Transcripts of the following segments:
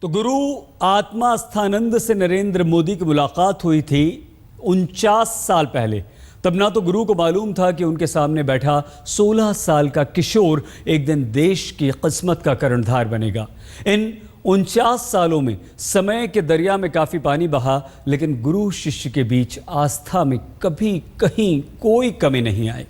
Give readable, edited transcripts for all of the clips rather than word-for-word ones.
तो गुरु आत्मास्थानंद से नरेंद्र मोदी की मुलाकात हुई थी 49 साल पहले। तब ना तो गुरु को मालूम था कि उनके सामने बैठा 16 साल का किशोर एक दिन देश की किस्मत का कर्णधार बनेगा। इन 49 सालों में समय के दरिया में काफी पानी बहा, लेकिन गुरु शिष्य के बीच आस्था में कभी कहीं कोई कमी नहीं आई।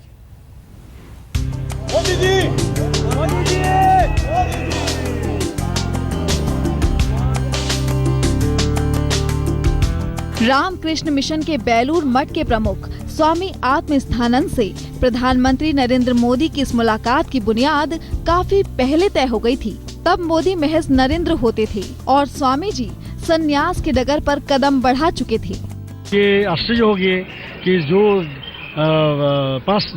रामकृष्ण मिशन के बेलूर मठ के प्रमुख स्वामी आत्मस्थानंद से प्रधानमंत्री नरेंद्र मोदी की इस मुलाकात की बुनियाद काफी पहले तय हो गई थी। तब मोदी महज नरेंद्र होते थे और स्वामी जी संन्यास के डगर पर कदम बढ़ा चुके थे। ये आश्चर्य हो गया कि जो past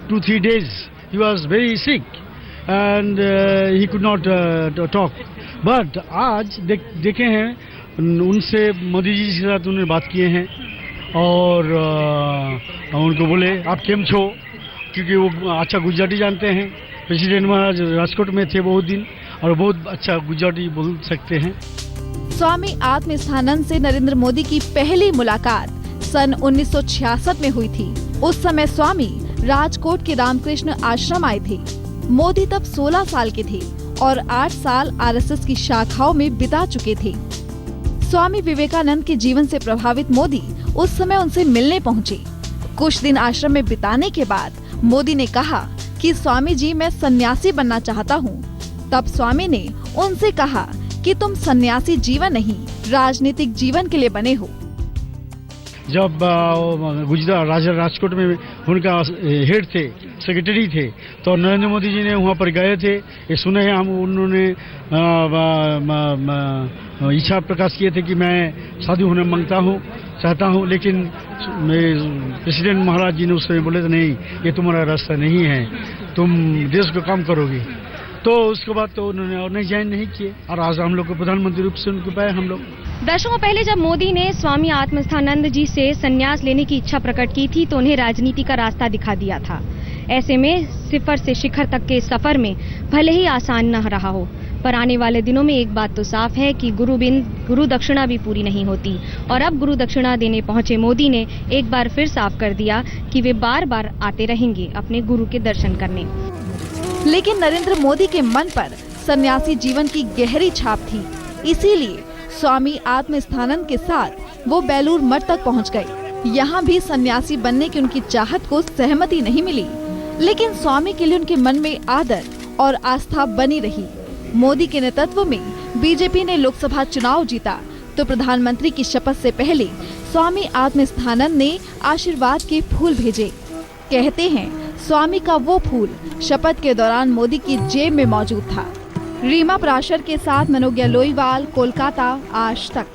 2-3 days he was very sick and he could not talk, but आज देखे हैं उनसे मोदी जी के साथ उन्होंने बात किए हैं और उनको बोले आप केम छो, क्योंकि वो अच्छा गुजराती जानते हैं। प्रेसिडेंट महाराज राजकोट में थे बहुत दिन और बहुत अच्छा गुजराती बोल सकते हैं। स्वामी आत्मस्थानंद से नरेंद्र मोदी की पहली मुलाकात सन 1966 में हुई थी। उस समय स्वामी राजकोट के रामकृष्ण आश्रम आए थे। मोदी तब 16 साल के थे और 8 साल आरएसएस की शाखाओं में बिता चुके थे। स्वामी विवेकानंद के जीवन से प्रभावित मोदी उस समय उनसे मिलने पहुंचे। कुछ दिन आश्रम में बिताने के बाद मोदी ने कहा कि स्वामी जी मैं सन्यासी बनना चाहता हूं। तब स्वामी ने उनसे कहा कि तुम सन्यासी जीवन नहीं राजनीतिक जीवन के लिए बने हो। जब गुजरात राजा राजकोट में उनका हेड थे, सेक्रेटरी थे, तो नरेंद्र मोदी जी ने वहाँ पर गए थे। ये सुने हैं हम, उन्होंने इच्छा प्रकाश किए थे कि मैं शादी होना चाहता हूँ, लेकिन प्रेसिडेंट महाराज जी ने उस समय बोले थे नहीं, ये तुम्हारा रास्ता नहीं है, तुम देश को काम करोगे। तो उसके बाद तो उन्होंने और नहीं ज्वाइन नहीं किए और आज हम लोग को प्रधानमंत्री रूप से उनको पाए हम लोग। दशकों पहले जब मोदी ने स्वामी आत्मस्थानंद जी से संन्यास लेने की इच्छा प्रकट की थी तो उन्हें राजनीति का रास्ता दिखा दिया था। ऐसे में सिफर से शिखर तक के सफर में भले ही आसान न रहा हो, पर आने वाले दिनों में एक बात तो साफ है कि गुरु दक्षिणा भी पूरी नहीं होती। और अब गुरु दक्षिणा देने पहुंचे मोदी ने एक बार फिर साफ कर दिया कि वे बार बार आते रहेंगे अपने गुरु के दर्शन करने। लेकिन नरेंद्र मोदी के मन पर सन्यासी जीवन की गहरी छाप थी, इसीलिए स्वामी आत्मस्थानंद के साथ वो बेलूर मठ तक पहुंच गए। यहाँ भी सन्यासी बनने की उनकी चाहत को सहमति नहीं मिली, लेकिन स्वामी के लिए उनके मन में आदर और आस्था बनी रही। मोदी के नेतृत्व में बीजेपी ने लोकसभा चुनाव जीता तो प्रधानमंत्री की शपथ से पहले स्वामी आत्मस्थानंद ने आशीर्वाद के फूल भेजे। कहते हैं स्वामी का वो फूल शपथ के दौरान मोदी की जेब में मौजूद था। रीमा पराशर के साथ मनोज्ञा लोईवाल, कोलकाता, आज तक।